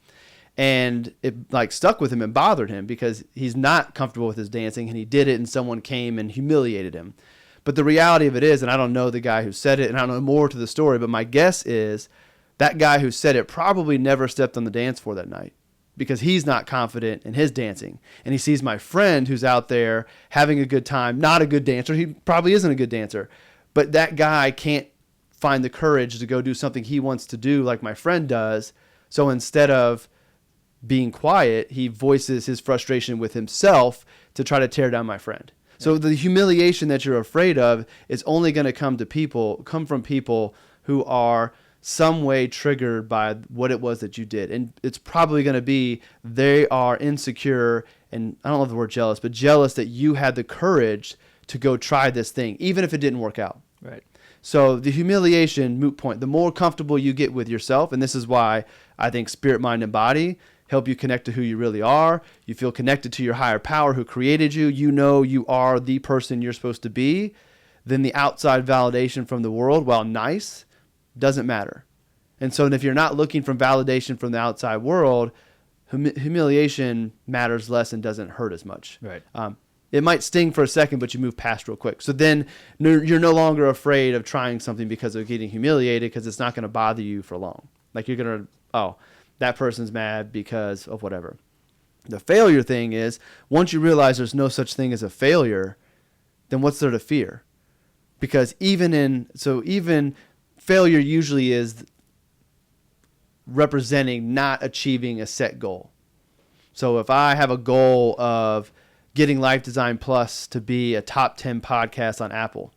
And it like stuck with him and bothered him because he's not comfortable with his dancing, and he did it and someone came and humiliated him. But the reality of it is, and I don't know the guy who said it and I don't know more to the story, but my guess is that guy who said it probably never stepped on the dance floor that night because he's not confident in his dancing. And he sees my friend who's out there having a good time, not a good dancer. He probably isn't a good dancer, but that guy can't find the courage to go do something he wants to do like my friend does. So instead of being quiet, he voices his frustration with himself to try to tear down my friend. So the humiliation that you're afraid of is only going to come from people who are some way triggered by what it was that you did. And it's probably going to be they are insecure, and I don't love the word jealous, but jealous that you had the courage to go try this thing, even if it didn't work out. Right. So the humiliation, moot point, the more comfortable you get with yourself, and this is why I think spirit, mind, and body help you connect to who you really are. You feel connected to your higher power who created you. You know you are the person you're supposed to be. Then the outside validation from the world, while nice, doesn't matter. And so if you're not looking for validation from the outside world, humiliation matters less and doesn't hurt as much. Right. It might sting for a second, but you move past real quick. So then you're no longer afraid of trying something because of getting humiliated, because it's not going to bother you for long. Like you're going to, that person's mad because of whatever. The failure thing is, once you realize there's no such thing as a failure, then what's there to fear? Because even failure usually is representing not achieving a set goal. So if I have a goal of getting Life Design Plus to be a top 10 podcast on Apple,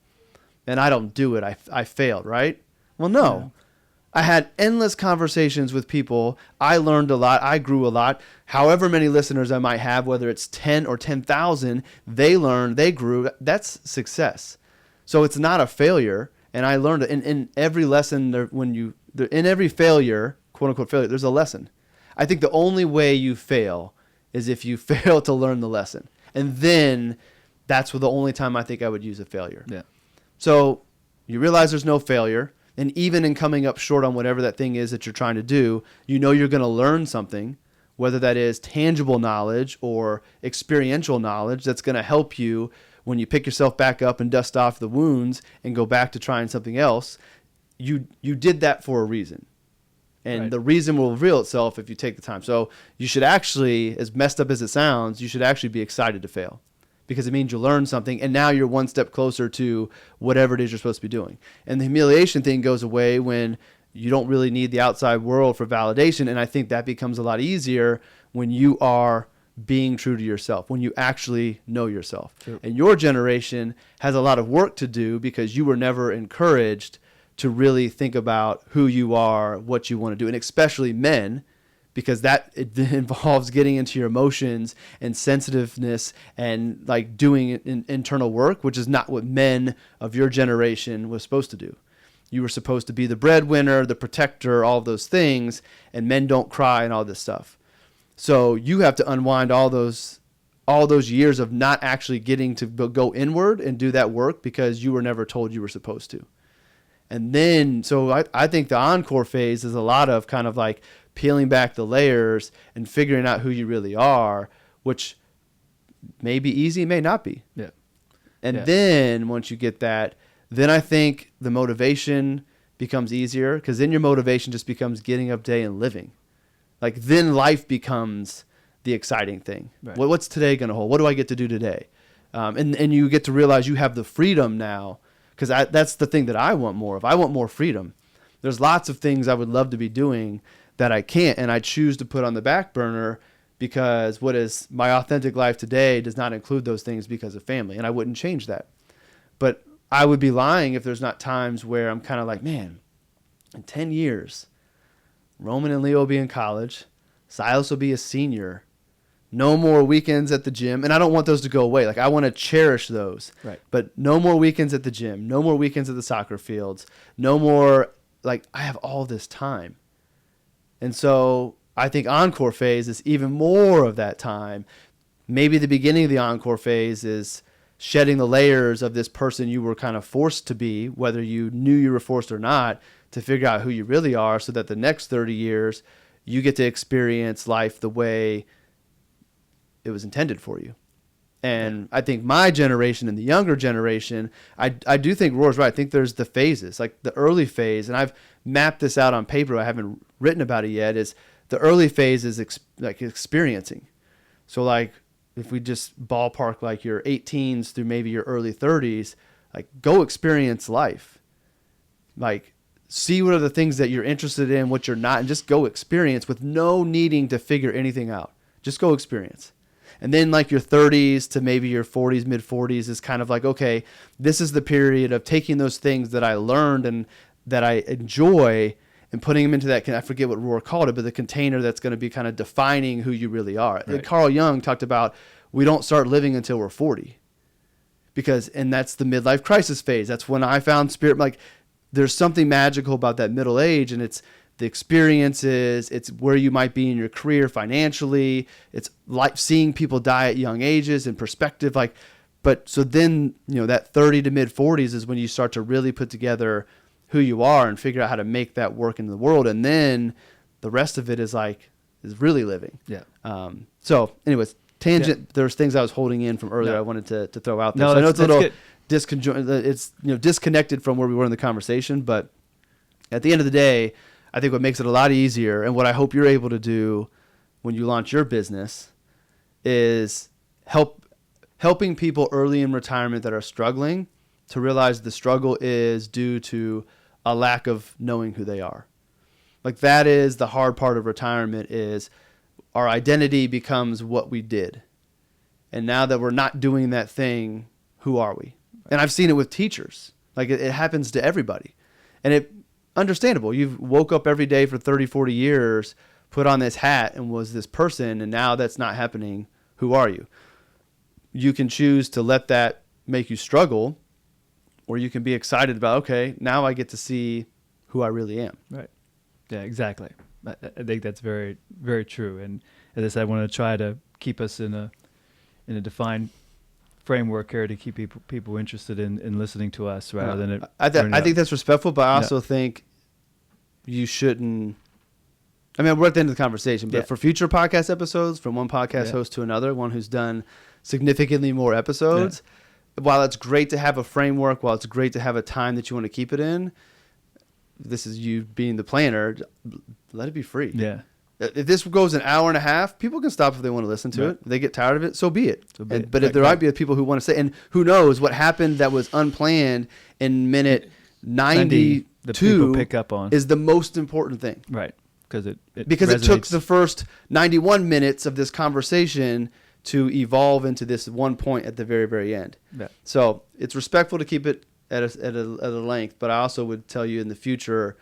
and I don't do it, I failed, right? Well, no. Yeah. I had endless conversations with people. I learned a lot. I grew a lot. However many listeners I might have, whether it's 10 or 10,000, they learned, they grew. That's success. So it's not a failure. And I learned it in every lesson. In every failure, quote unquote failure, there's a lesson. I think the only way you fail is if you fail to learn the lesson. And then that's the only time I think I would use a failure. Yeah. So you realize there's no failure. And even in coming up short on whatever that thing is that you're trying to do, you know you're going to learn something, whether that is tangible knowledge or experiential knowledge that's going to help you when you pick yourself back up and dust off the wounds and go back to trying something else. You did that for a reason. And right. The reason will reveal itself if you take the time. So you should actually, as messed up as it sounds, you should actually be excited to fail, because it means you learn something, and now you're one step closer to whatever it is you're supposed to be doing. And the humiliation thing goes away when you don't really need the outside world for validation, and I think that becomes a lot easier when you are being true to yourself, when you actually know yourself. Sure. And your generation has a lot of work to do because you were never encouraged to really think about who you are, what you want to do, and especially men, because it involves getting into your emotions and sensitiveness and like doing internal work, which is not what men of your generation was supposed to do. You were supposed to be the breadwinner, the protector, all of those things, and men don't cry and all this stuff. So you have to unwind all those years of not actually getting to go inward and do that work because you were never told you were supposed to. And then, so I think the Encore phase is a lot of kind of like peeling back the layers and figuring out who you really are, which may be easy, may not be. Yeah. And then once you get that, then I think the motivation becomes easier, because then your motivation just becomes getting up day and living. Like then life becomes the exciting thing. Right. What's today going to hold? What do I get to do today? And you get to realize you have the freedom now, because that's the thing that I want more of. I want more freedom. There's lots of things I would love to be doing that I can't, and I choose to put on the back burner because what is my authentic life today does not include those things because of family, and I wouldn't change that. But I would be lying if there's not times where I'm kind of like, man, in 10 years, Roman and Leo will be in college, Silas will be a senior, no more weekends at the gym, and I don't want those to go away. Like, I want to cherish those. Right. But no more weekends at the gym, no more weekends at the soccer fields, no more, like, I have all this time. And so I think Encore Phase is even more of that time. Maybe the beginning of the Encore Phase is shedding the layers of this person you were kind of forced to be, whether you knew you were forced or not, to figure out who you really are, so that the next 30 years you get to experience life the way it was intended for you. And I think my generation and the younger generation, I do think Rohr's right. I think there's the phases, like the early phase, and I've mapped this out on paper. I haven't written about it yet. Is the early phase is like experiencing. So like if we just ballpark like your 18s through maybe your early 30s, like go experience life. Like see what are the things that you're interested in, what you're not, and just go experience with no needing to figure anything out. Just go experience. And then like your 30s to maybe your 40s, mid 40s is kind of like, okay, this is the period of taking those things that I learned and that I enjoy and putting them into that, I forget what Rohr called it, but the container that's going to be kind of defining who you really are. Right. Carl Jung talked about we don't start living until we're 40 and that's the midlife crisis phase. That's when I found spirit. Like there's something magical about that middle age, and it's the experiences, it's where you might be in your career financially, it's like seeing people die at young ages and perspective. Like, but so then, that 30 to mid 40s is when you start to really put together who you are and figure out how to make that work in the world. And then the rest of it is really living. Yeah. So anyways, tangent, Yeah. There's things I was holding in from earlier. No. I wanted to throw out there. No, So I know it's a little good. it's disconnected from where we were in the conversation, but at the end of the day, I think what makes it a lot easier, and what I hope you're able to do when you launch your business, is helping people early in retirement that are struggling to realize the struggle is due to a lack of knowing who they are. Like that is the hard part of retirement, is our identity becomes what we did. And now that we're not doing that thing, who are we? And I've seen it with teachers. Like it happens to everybody. And it understandable. You've woke up every day for 30, 40 years, put on this hat and was this person, and now that's not happening. Who are you? You can choose to let that make you struggle, or you can be excited about, okay, now I get to see who I really am. Right. Yeah, exactly. I think that's very, very true. And as I said, I want to try to keep us in a defined framework here to keep people interested in listening to us rather than it. I think that's respectful, but I also think you shouldn't. I mean, we're at the end of the conversation, but for future podcast episodes, from one podcast host to another, one who's done significantly more episodes, while it's great to have a framework, while it's great to have a time that you want to keep it in, this is you being the planner, let it be free. Yeah. If this goes an hour and a half, people can stop if they want to listen to it. If they get tired of it, so be it. But if there might be people who want to say, and who knows what happened that was unplanned in minute 92 the people pick up on is the most important thing. Right. Because it took the first 91 minutes of this conversation to evolve into this one point at the very, very end. Yeah. So it's respectful to keep it at a length, but I also would tell you in the future,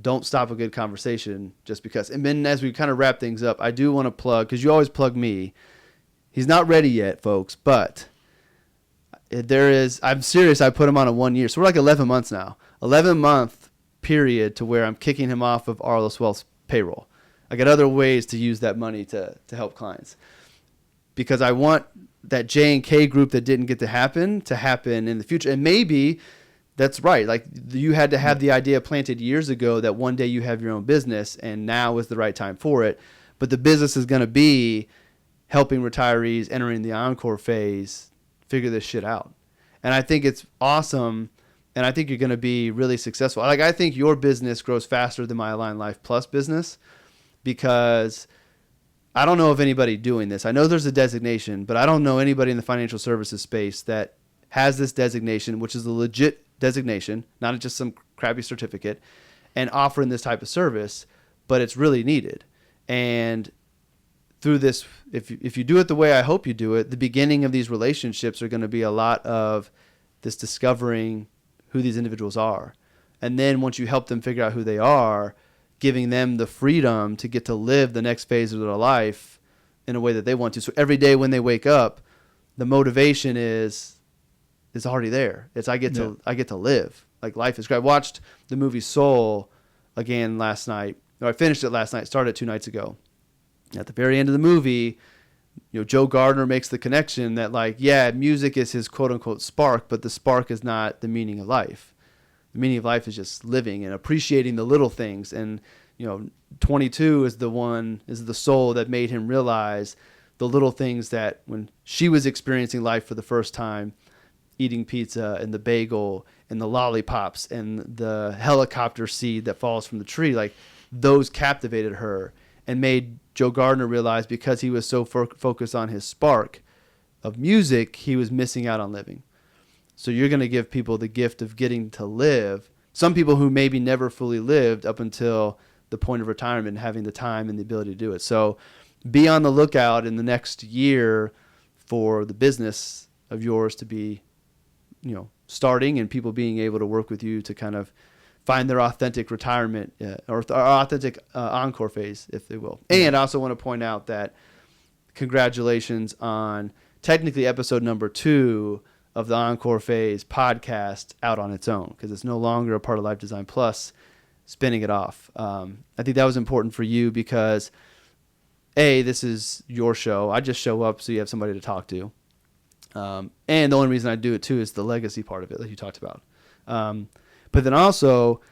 don't stop a good conversation just because. And then as we kind of wrap things up, I do want to plug, because you always plug me. He's not ready yet, folks, but I'm serious, I put him on a 1 year. So we're like 11 months now. 11-month period to where I'm kicking him off of Arliss Wealth's payroll. I got other ways to use that money to help clients. Because I want that J&K group that didn't get to happen in the future. And maybe that's right. Like you had to have the idea planted years ago that one day you have your own business, and now is the right time for it. But the business is going to be helping retirees entering the Encore phase figure this shit out. And I think it's awesome. And I think you're going to be really successful. Like I think your business grows faster than my Align Life Plus business, because I don't know of anybody doing this. I know there's a designation, but I don't know anybody in the financial services space that has this designation, which is a legit designation, not just some crappy certificate, and offering this type of service, but it's really needed. And through this, if you do it the way I hope you do it, the beginning of these relationships are going to be a lot of this discovering who these individuals are. And then once you help them figure out who they are, giving them the freedom to get to live the next phase of their life in a way that they want to. So every day when they wake up, the motivation is already there. It's I get to live. Like life is great. I watched the movie Soul again last night. I finished it last night, started 2 nights ago. At the very end of the movie, Joe Gardner makes the connection that music is his quote unquote spark, but the spark is not the meaning of life. The meaning of life is just living and appreciating the little things. And 22 is the soul that made him realize the little things that when she was experiencing life for the first time, eating pizza and the bagel and the lollipops and the helicopter seed that falls from the tree, like those captivated her and made Joe Gardner realize, because he was so focused on his spark of music, he was missing out on living. So you're going to give people the gift of getting to live. Some people who maybe never fully lived up until the point of retirement, having the time and the ability to do it. So be on the lookout in the next year for the business of yours to be, starting, and people being able to work with you to kind of find their authentic retirement or authentic encore phase, if they will. And I also want to point out that congratulations on technically episode number 2 of the Encore Phase podcast out on its own, because it's no longer a part of Life Design Plus, spinning it off. I think that was important for you because, A, this is your show. I just show up so you have somebody to talk to. And the only reason I do it too is the legacy part of it that you talked about. But then also,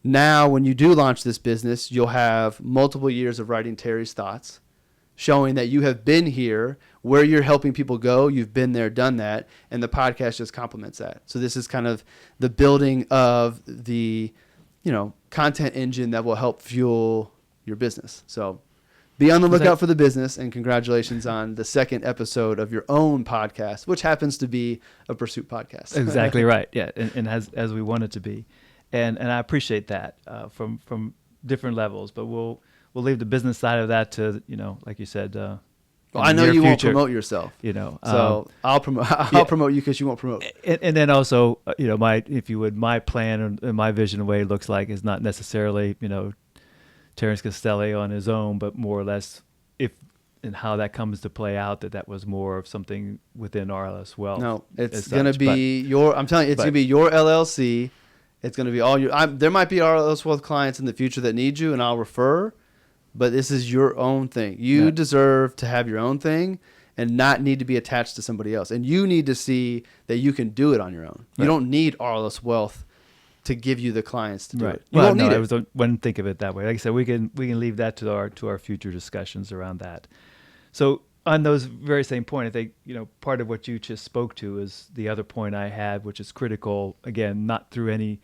now when you do launch this business, you'll have multiple years of writing Terry's thoughts, showing that you have been here where you're helping people go. You've been there, done that. And the podcast just complements that. So this is kind of the building of the, content engine that will help fuel your business. So be on the lookout for the business, and congratulations on the 2nd episode of your own podcast, which happens to be a Pursuit podcast. Exactly right. Yeah. And as we want it to be. And I appreciate that from different levels, but we'll leave the business side of that to, like you said, well, I know you won't promote yourself, so I'll promote you because you won't promote. And then also, my plan and my vision of what it looks like is not necessarily, Terrence Castelli on his own, but more or less if and how that comes to play out, that was more of something within RLS Wealth. No, it's going to be I'm telling you, it's going to be your LLC. It's going to be all your, there might be RLS Wealth clients in the future that need you, and I'll refer, but this is your own thing. You deserve to have your own thing and not need to be attached to somebody else. And you need to see that you can do it on your own. You don't need RLS Wealth to give you the clients to do it. You don't need it. I wouldn't think of it that way. Like I said, we can leave that to our future discussions around that. So on those very same point, I think, part of what you just spoke to is the other point I had, which is critical, again, not through any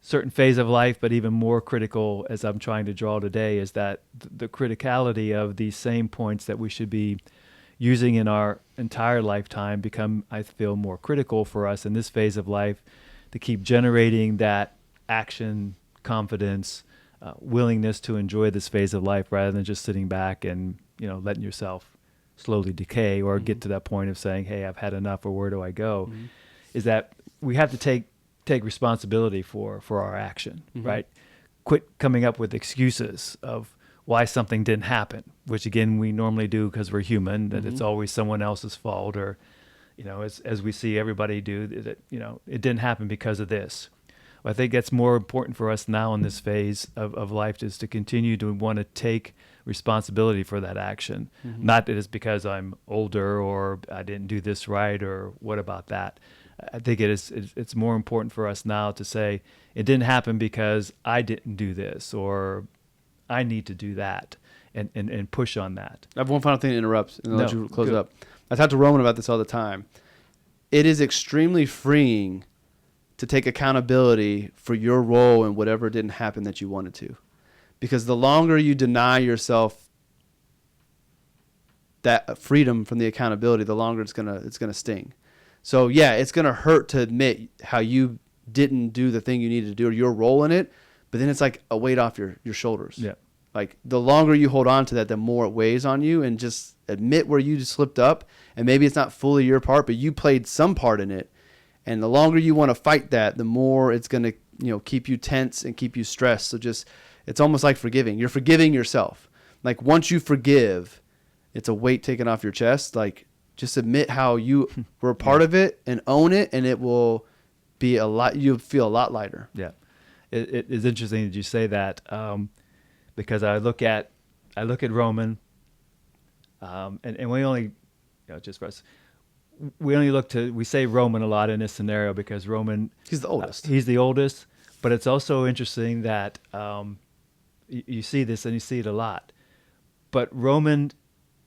certain phase of life, but even more critical as I'm trying to draw today, is that the criticality of these same points that we should be using in our entire lifetime become, I feel, more critical for us in this phase of life to keep generating that action, confidence, willingness to enjoy this phase of life rather than just sitting back and, letting yourself slowly decay or get to that point of saying, hey, I've had enough, or where do I go? Is that we have to take responsibility for our action, right? Quit coming up with excuses of why something didn't happen, which again, we normally do because we're human, that it's always someone else's fault, or, as we see everybody do, that, it didn't happen because of this. Well, I think that's more important for us now in this phase of life, is to continue to want to take responsibility for that action. Not that it's because I'm older or I didn't do this right or what about that. I think it's more important for us now to say it didn't happen because I didn't do this or I need to do that, and push on that. I have one final thing to interrupt and let you close it up. I talk to Roman about this all the time. It is extremely freeing to take accountability for your role in whatever didn't happen that you wanted to. Because the longer you deny yourself that freedom from the accountability, the longer it's gonna sting. So yeah, it's gonna hurt to admit how you didn't do the thing you needed to do or your role in it, but then it's like a weight off your shoulders. Yeah. Like the longer you hold on to that, the more it weighs on you, and just admit where you just slipped up. And maybe it's not fully your part, but you played some part in it. And the longer you want to fight that, the more it's going to, keep you tense and keep you stressed. So it's almost like forgiving. You're forgiving yourself. Like once you forgive, it's a weight taken off your chest. Like just admit how you were a part of it and own it, and it will be you'll feel a lot lighter. Yeah. It is interesting that you say that, because I look at Roman, and we only, just for us, we say Roman a lot in this scenario because Roman, He's the oldest. He's the oldest, but it's also interesting that you see this and you see it a lot. But Roman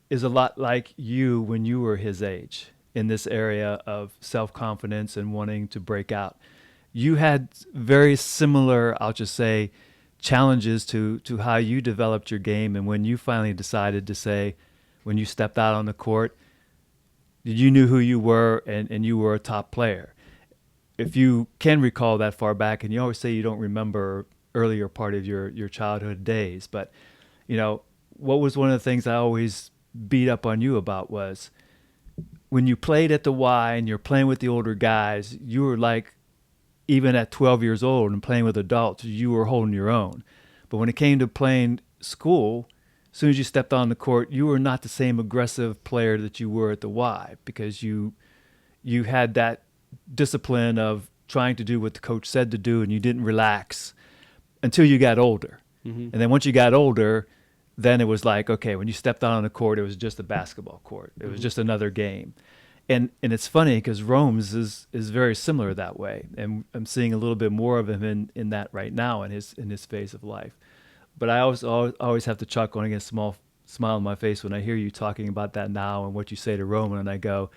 is a lot like you when you were his age in this area of self-confidence and wanting to break out. You had very similar, I'll just say, challenges to how you developed your game, and when you finally decided to say, when you stepped out on the court, you knew who you were, and you were a top player. If you can recall that far back, and you always say you don't remember earlier part of your childhood days, but what was one of the things I always beat up on you about was when you played at the Y and you're playing with the older guys, you were like, even at 12 years old and playing with adults, you were holding your own. But when it came to playing school, as soon as you stepped on the court, you were not the same aggressive player that you were at the Y, because you had that discipline of trying to do what the coach said to do, and you didn't relax until you got older. Mm-hmm. And then once you got older, then it was like, okay, when you stepped out on the court, it was just a basketball court. It was just another game. And it's funny because Rome's is very similar that way. And I'm seeing a little bit more of him in that right now in his phase of life. But I always have to chuckle and get a small smile on my face when I hear you talking about that now and what you say to Roman, and I go,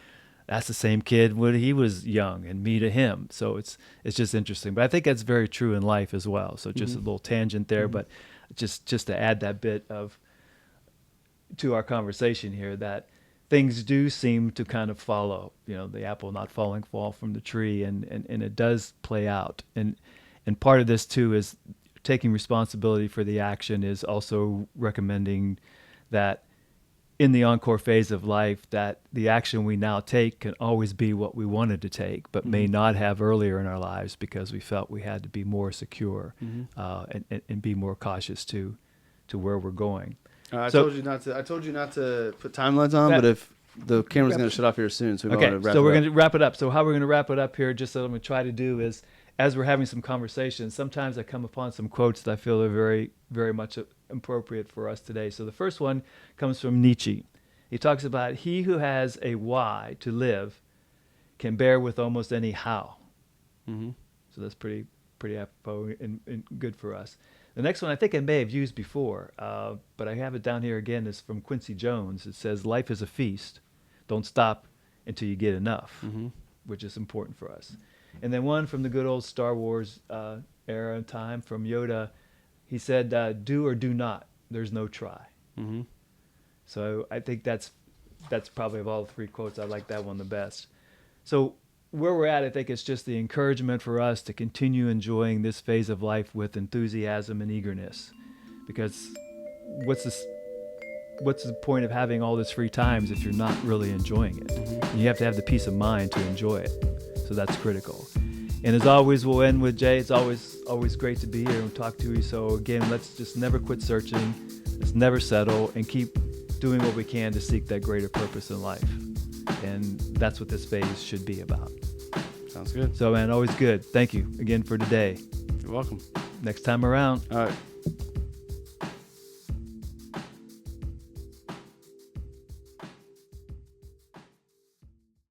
that's the same kid when he was young, and me to him. So it's just interesting. But I think that's very true in life as well. So just a little tangent there, but just to add that bit to our conversation here, that things do seem to kind of follow, the apple not fall from the tree, and it does play out. And part of this too is taking responsibility for the action, is also recommending that in the encore phase of life, that the action we now take can always be what we wanted to take, but may not have earlier in our lives because we felt we had to be more secure and be more cautious to where we're going. I told you not to put timelines on, but if the camera's going to shut off here soon, so we're going to wrap it up. So how we're going to wrap it up here, just so I'm going to try to do is, as we're having some conversations, sometimes I come upon some quotes that I feel are very, very much appropriate for us today. So the first one comes from Nietzsche. He talks about, he who has a why to live can bear with almost any how. Mm-hmm. So that's pretty apropos and good for us. The next one I think I may have used before, but I have it down here again. Is from Quincy Jones. It says, life is a feast. Don't stop until you get enough, which is important for us. And then one from the good old Star Wars era and time, from Yoda. He said, do or do not. There's no try. Mm-hmm. So I think that's probably, of all the three quotes, I like that one the best. So where we're at, I think it's just the encouragement for us to continue enjoying this phase of life with enthusiasm and eagerness. Because what's the point of having all this free times if you're not really enjoying it? And you have to have the peace of mind to enjoy it. So that's critical. And as always, we'll end with Jay. It's always great to be here and talk to you. So again, let's just never quit searching. Let's never settle, and keep doing what we can to seek that greater purpose in life. And that's what this phase should be about. Sounds good. So, man, always good. Thank you again for today. You're welcome. Next time around. All right.